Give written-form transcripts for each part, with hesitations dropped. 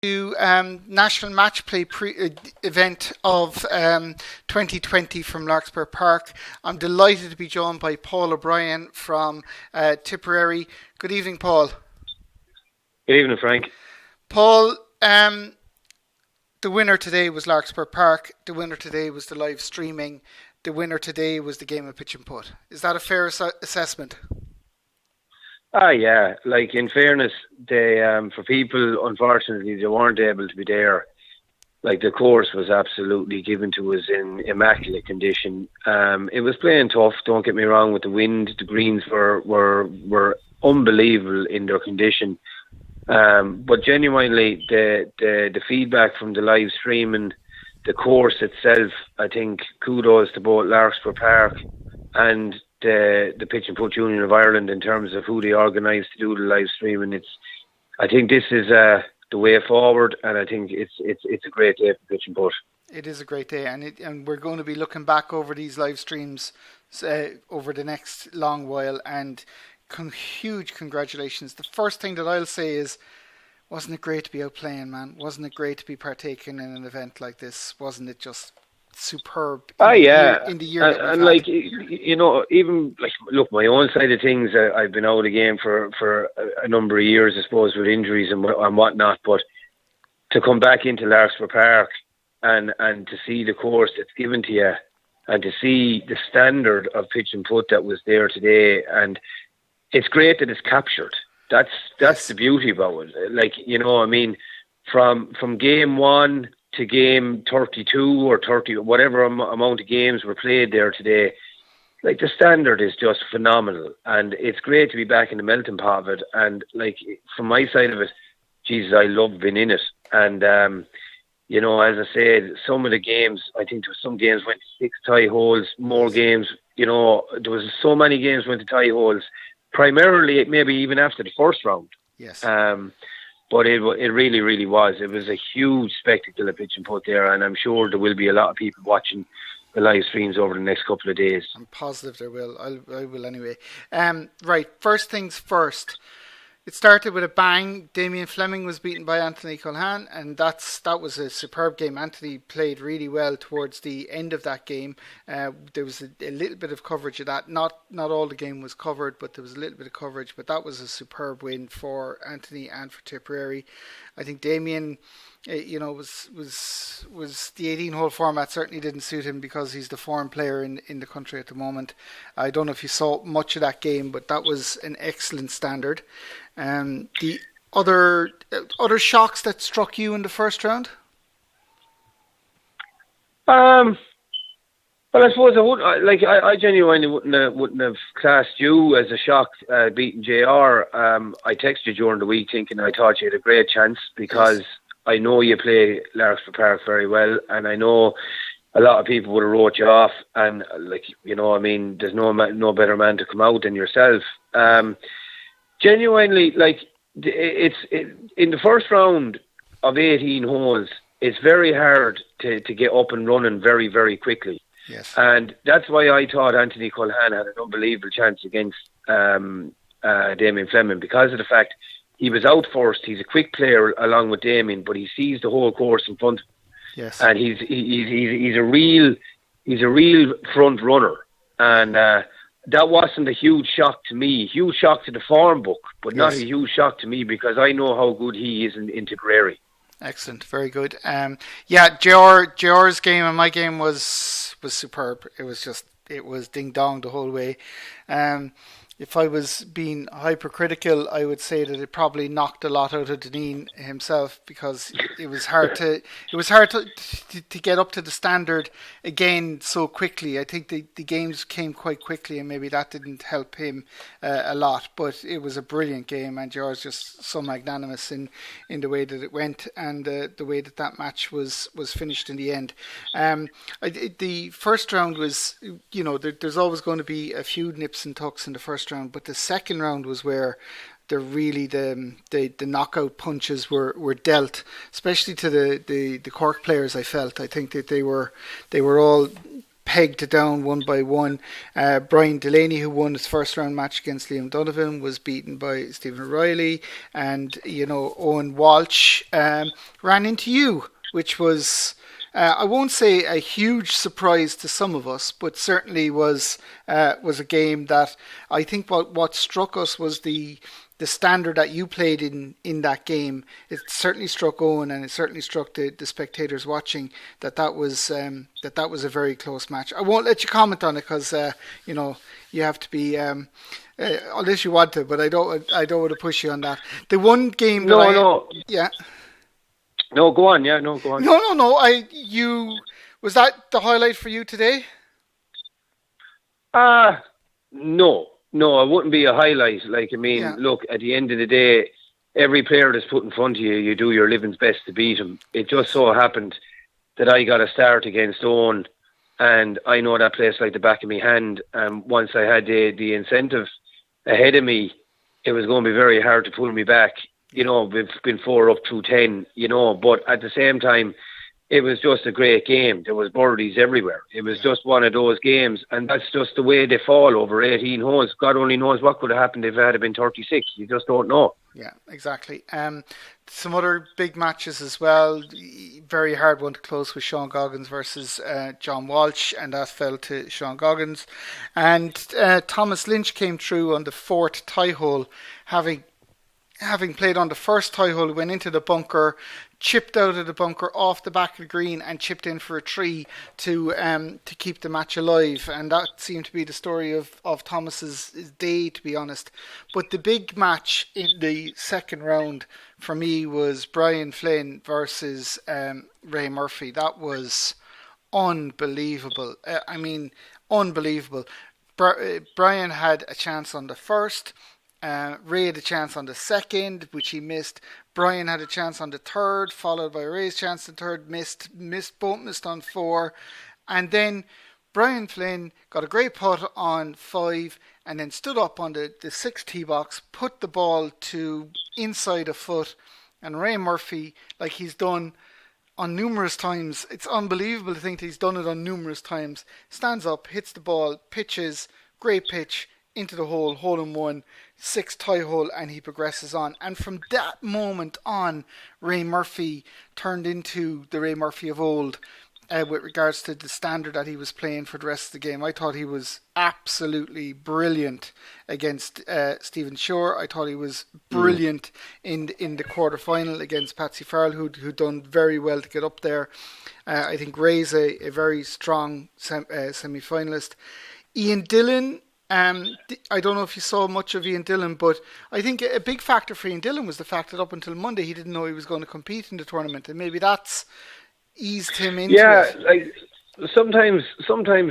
to National Matchplay event of 2020 from Larkspur Park. I'm delighted to be joined by Paul O'Brien from Tipperary. Good evening, Paul. Good evening, Frank. Paul, the winner today was Larkspur Park. The winner today was the live streaming. The winner today was the game of pitch and putt. Is that a fair assessment? Yeah. Like, in fairness, they for people, unfortunately, they weren't able to be there. Like, the course was absolutely given to us in immaculate condition. It was playing tough, don't get me wrong, with the wind. The greens were unbelievable in their condition. But genuinely, the feedback from the live stream and the course itself, I think kudos to both Larkspur Park and the Pitch and Putt Union of Ireland in terms of who they organised to do the live stream. And I think this is the way forward, and I think it's a great day for Pitch and Putt. It is a great day, and we're going to be looking back over these live streams over the next long while, and huge congratulations. The first thing that I'll say is, wasn't it great to be out playing, man? Wasn't it great to be partaking in an event like this? Wasn't it just superb in the year and like, you know, even like, look, my own side of things, I've been out of the game for a number of years, I suppose, with injuries and whatnot, but to come back into Larkspur Park and to see the course that's given to you and to see the standard of pitch and putt that was there today, and it's great that it's captured. That's the beauty about it. Like, you know, I mean, from game one to game 32 or 30, whatever amount of games were played there today, like, the standard is just phenomenal, and it's great to be back in the melting pot of it. And like, from my side of it, Jesus, I love being in it. And you know, as I said, some of the games, I think there were some games went to 6 tie holes, more games, you know, there was so many games went to tie holes, primarily maybe even after the first round. Yes. But it really, really was. It was a huge spectacle of pitch and putt there, and I'm sure there will be a lot of people watching the live streams over the next couple of days. I'm positive there will. I will anyway. Right, first things first. It started with a bang. Damien Fleming was beaten by Anthony Culhane, and that was a superb game. Anthony played really well towards the end of that game. There was a little bit of coverage of that. Not all the game was covered, but there was a little bit of coverage. But that was a superb win for Anthony and for Tipperary. I think Damien, you know, was the 18-hole format certainly didn't suit him because he's the foreign player in the country at the moment. I don't know if you saw much of that game, but that was an excellent standard. The other shocks that struck you in the first round? Well, I suppose I genuinely wouldn't have classed you as a shock beating JR. I texted you during the week thinking I thought you had a great chance because yes. I know you play Larkspur Park very well, and I know a lot of people would have wrote you off. And like, you know, I mean, there's no better man to come out than yourself. Genuinely, like, it's in the first round of 18 holes, it's very hard to get up and running very, very quickly. Yes. And that's why I thought Anthony Culhane had an unbelievable chance against Damien Fleming, because of the fact he was out first. He's a quick player along with Damien, but he sees the whole course in front of him. Yes. And he's a real front runner. And that wasn't a huge shock to me. Huge shock to the form book, but not a huge shock to me because I know how good he is in Tipperary. Excellent, very good. JR's game and my game was superb. It was ding dong the whole way. If I was being hypercritical, I would say that it probably knocked a lot out of Deneen himself because it was hard to get up to the standard again so quickly. I think the games came quite quickly, and maybe that didn't help him a lot. But it was a brilliant game, and George just so magnanimous in the way that it went and the way that match was finished in the end. The first round was, you know, there's always going to be a few nips and tucks in the first round, but the second round was where the knockout punches were dealt, especially to the Cork players. I felt, I think that they were all pegged it down one by one. Brian Delaney, who won his first round match against Liam Donovan, was beaten by Stephen O'Reilly, and Owen Walsh ran into you, which was I won't say a huge surprise to some of us, but certainly was a game that I think what struck us was the standard that you played in that game. It certainly struck Owen, and it certainly struck the spectators watching that was a very close match. I won't let you comment on it because you have to be unless you want to, but I don't want to push you on that. The one game yeah. No, go on. Yeah, no, go on. No. Was that the highlight for you today? No, it wouldn't be a highlight. Look, at the end of the day, every player that's put in front of you, you do your living's best to beat him. It just so happened that I got a start against Owen, and I know that place like the back of my hand. And once I had the incentive ahead of me, it was going to be very hard to pull me back. We've been 4 up through 10, but at the same time, it was just a great game. There was birdies everywhere. It was just one of those games, and that's just the way they fall over 18 holes. God only knows what could have happened if it had been 36. You just don't know. Yeah, exactly. Some other big matches as well. Very hard one to close with Sean Goggins versus John Walsh, and that fell to Sean Goggins. And Thomas Lynch came through on the 4th tie hole, having played on the first tie hole, went into the bunker, chipped out of the bunker off the back of the green and chipped in for a tree to keep the match alive. And that seemed to be the story of Thomas's day, to be honest. But the big match in the second round for me was Brian Flynn versus Ray Murphy. That was unbelievable. Unbelievable. Brian had a chance on the first. Ray had a chance on the second, which he missed. Brian had a chance on the third, followed by Ray's chance on the third, both missed on 4. And then Brian Flynn got a great putt on 5 and then stood up on the 6th tee box, put the ball to inside a foot, and Ray Murphy, like he's done on numerous times, it's unbelievable to think that he's done it on numerous times, stands up, hits the ball, pitches, great pitch, into the hole in one, 6th tie hole, and he progresses on. And from that moment on, Ray Murphy turned into the Ray Murphy of old with regards to the standard that he was playing for the rest of the game. I thought he was absolutely brilliant against Stephen Shore. I thought he was brilliant in the quarter-final against Patsy Farrell, who'd done very well to get up there. I think Ray's a very strong semi-finalist. Ian Dillon, I don't know if you saw much of Ian Dillon, but I think a big factor for Ian Dillon was the fact that up until Monday he didn't know he was going to compete in the tournament, and maybe that's eased him into it. Like sometimes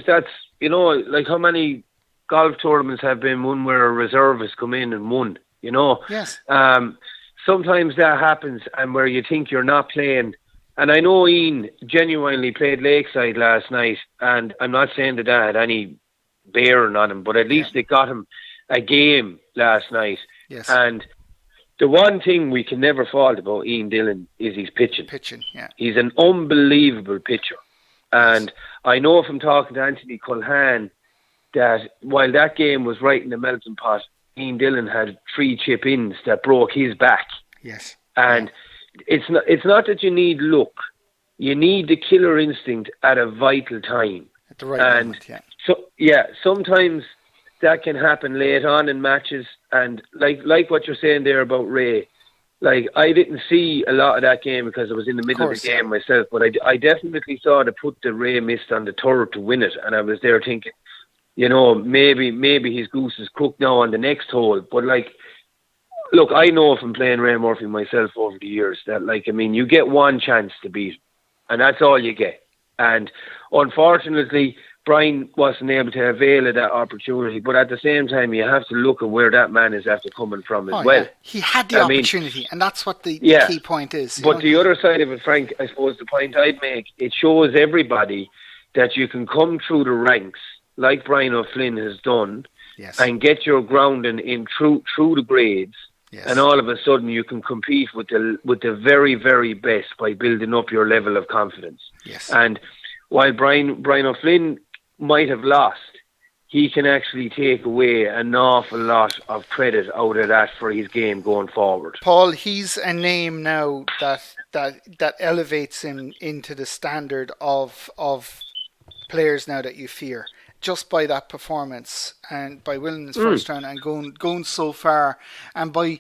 that's, like how many golf tournaments have been won where a reserve has come in and won, Yes. Sometimes that happens, and where you think you're not playing. And I know Ian genuinely played Lakeside last night, and I'm not saying that had any bearing on him, but at least it got him a game last night. Yes. And the one thing we can never fault about Ian Dillon is his pitching. He's an unbelievable pitcher. And I know from talking to Anthony Culhane that while that game was right in the melting pot, Ian Dillon had 3 chip-ins that broke his back. Yes. And it's not that you need luck. You need the killer instinct at a vital time. At the right moment, yeah. So sometimes that can happen late on in matches, and like what you're saying there about Ray, like I didn't see a lot of that game because I was in the middle of the game myself, but I definitely saw the putt that Ray missed on the third to win it, and I was there thinking, maybe his goose is cooked now on the next hole. But look, I know from playing Ray Murphy myself over the years that you get one chance to beat him, and that's all you get. And unfortunately, Brian wasn't able to avail of that opportunity, but at the same time, you have to look at where that man is after coming from as well. Yeah. He had the opportunity, and that's what the key point is. But the other side of it, Frank, I suppose the point I'd make, it shows everybody that you can come through the ranks, like Brian O'Flynn has done, and get your grounding in through the grades, and all of a sudden you can compete with the very, very best by building up your level of confidence. Yes. And while Brian O'Flynn might have lost, he can actually take away an awful lot of credit out of that for his game going forward. Paul, he's a name now that elevates him into the standard of players now that you fear, just by that performance and by winning his first round and going so far, and by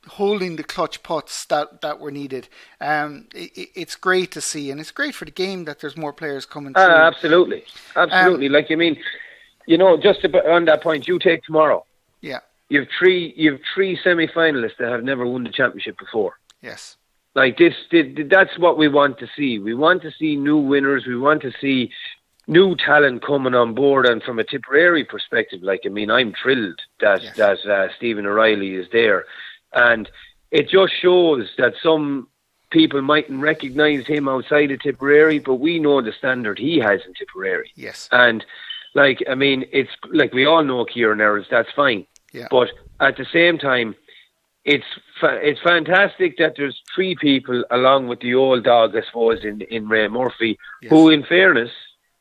holding the clutch putts that were needed. It's great to see, and it's great for the game that there's more players coming through. Absolutely. Like, I mean, you know, just on that point, you take tomorrow. Yeah. You've three semi-finalists that have never won the championship before. Yes. Like this, that's what we want to see. We want to see new winners. We want to see new talent coming on board. And from a Tipperary perspective, like, I mean, I'm thrilled that Stephen O'Reilly is there. And it just shows that some people mightn't recognise him outside of Tipperary, but we know the standard he has in Tipperary. Yes. And, like, I mean, it's like we all know Kieran Earls, that's fine. Yeah. But at the same time, it's fantastic that there's three people, along with the old dog, I suppose, in Ray Murphy, who, in fairness,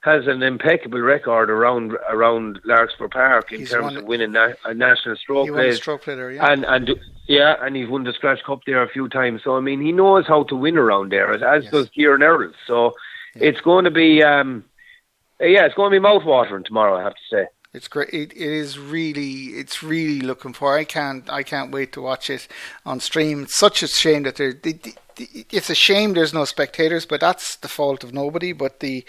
has an impeccable record around Larkspur Park in terms of winning a national stroke play. He won the stroke play there, yeah. And he's won the Scratch Cup there a few times. So, I mean, he knows how to win around there, as does Kieran Earls. So it's going to be, it's going to be mouth-watering tomorrow, I have to say. It's great. It's really looking for. I can't wait to watch it on stream. It's such a shame that it's a shame there's no spectators, but that's the fault of nobody. But the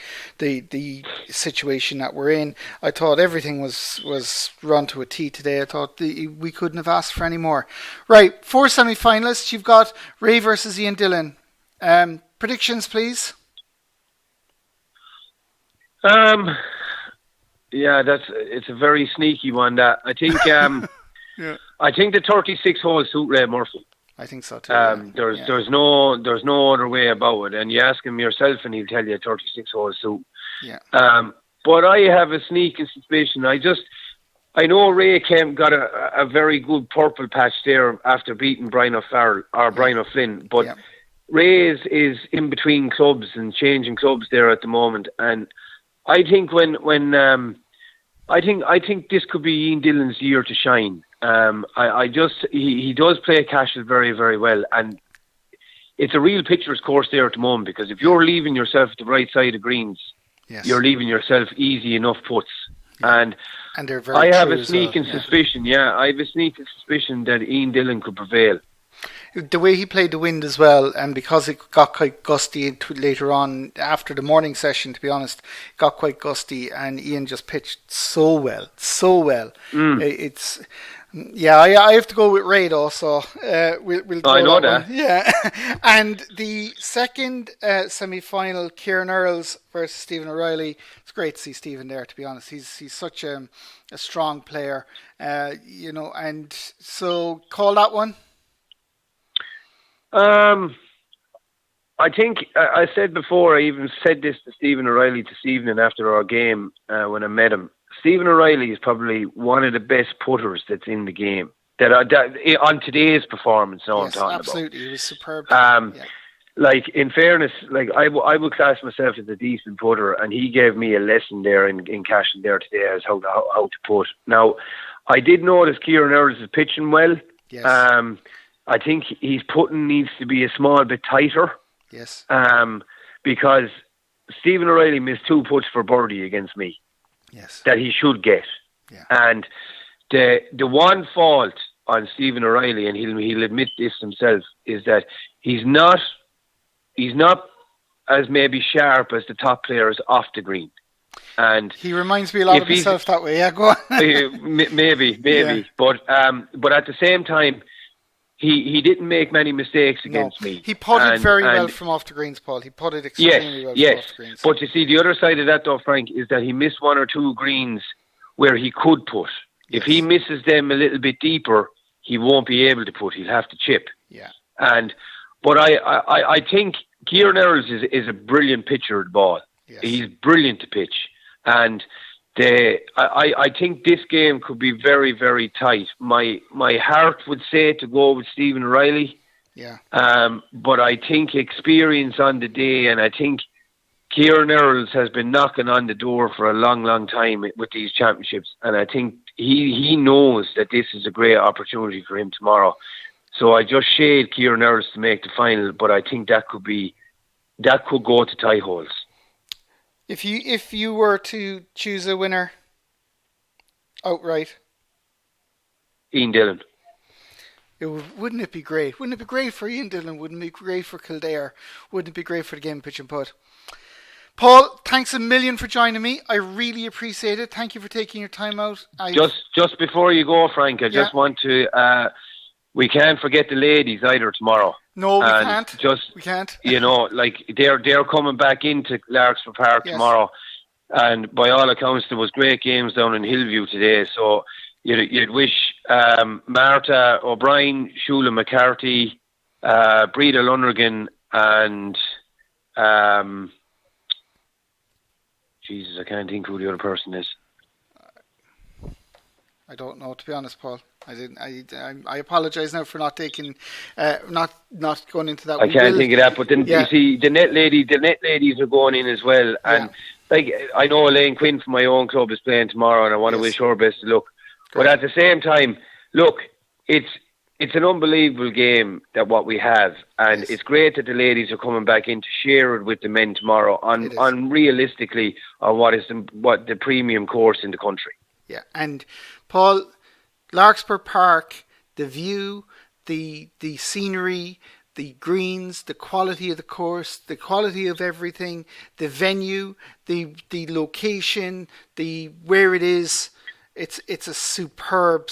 situation that we're in, I thought everything was run to a T today. I thought we couldn't have asked for any more. Right, 4 semi-finalists. You've got Ray versus Ian Dillon. Predictions, please. Yeah, it's a very sneaky one. That I think. I think the 36 holes suit Ray Murphy. I think so too. There's no other way about it. And you ask him yourself, and he'll tell you 36 holes suit. Yeah. But I have a sneaking suspicion. I know Ray got a very good purple patch there after beating Brian O'Flynn, but Ray is in between clubs and changing clubs there at the moment, and I think I think this could be Ian Dillon's year to shine. He does play Cashel very, very well, and it's a real pitcher's course there at the moment, because if you're leaving yourself at the right side of greens, you're leaving yourself easy enough putts. And they're very I have a sneaking suspicion. I have a sneaking suspicion that Ian Dillon could prevail. The way he played the wind as well, and because it got quite gusty later on after the morning session, to be honest, it got quite gusty, and Ian just pitched so well. It's I have to go with Ray though, so we'll go I know that. Yeah. And the second semi-final, Kieran Earls versus Stephen O'Reilly. It's great to see Stephen there, to be honest. He's such a strong player, and so call that one. I think I said before, I even said this to Stephen O'Reilly this evening after our game when I met him. Stephen O'Reilly is probably one of the best putters that's in the game. That on today's performance, now I'm talking absolutely. He was superb. Like, in fairness, like I would class myself as a decent putter, and he gave me a lesson there in Cashel there today as how to putt. Now, I did notice Kieran Earls is pitching well. Yes. I think his putting needs to be a small bit tighter. Yes. Because Stephen O'Reilly missed 2 putts for birdie against me. Yes. That he should get. Yeah. And the one fault on Stephen O'Reilly, and he'll admit this himself, is that he's not as maybe sharp as the top players off the green. And he reminds me a lot of himself that way. Yeah, go on. maybe. Yeah. But at the same time, he didn't make many mistakes against me. He putted very well from off the greens, Paul. He putted extremely well from off the greens. But you see, the other side of that, though, Frank, is that he missed 1 or 2 greens where he could put. If he misses them a little bit deeper, he won't be able to put. He'll have to chip. Yeah. But I think Kieran Earls is a brilliant pitcher at the ball. Yes. He's brilliant to pitch. And I think this game could be very, very tight. My heart would say to go with Stephen O'Reilly. Yeah. But I think experience on the day, and I think Kieran Earls has been knocking on the door for a long, long time with these championships, and I think he knows that this is a great opportunity for him tomorrow. So I just shade Kieran Earls to make the final, but I think that could go to tie holes. If you were to choose a winner outright, Ian Dillon. Wouldn't it be great? Wouldn't it be great for Ian Dillon? Wouldn't it be great for Kildare? Wouldn't it be great for the game pitch and putt? Paul, thanks a million for joining me. I really appreciate it. Thank you for taking your time out. Just before you go, Frank, I just want to. We can't forget the ladies either tomorrow. No, we can't. We can't. They're coming back into Larkspur Park tomorrow, and by all accounts, there was great games down in Hillview today. So you'd wish Martha O'Brien, Shula McCarthy, Breda Lunrigan, and Jesus, I can't think who the other person is. I don't know, to be honest, Paul. I apologise now for not taking, not going into that. I can't think of that, but then you see the net ladies are going in as well, and I know Elaine Quinn from my own club is playing tomorrow, and I want to wish her best of luck. Great. But at the same time, look, it's an unbelievable game that what we have, and it's great that the ladies are coming back in to share it with the men tomorrow on realistically on what the premium course in the country. Yeah, and Paul, Larkspur Park, the view, the scenery, the greens, the quality of the course, the quality of everything, the venue, the location, where it is. It's a superb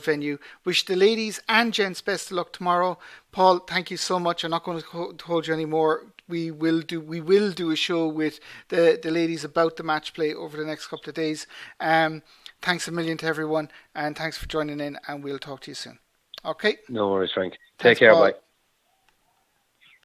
venue. Wish the ladies and gents best of luck tomorrow. Paul, thank you so much. I'm not going to hold you anymore. We will do a show with the ladies about the match play over the next couple of days. Thanks a million to everyone, and thanks for joining in, and we'll talk to you soon. Okay? No worries, Frank. Take care, Paul. Bye.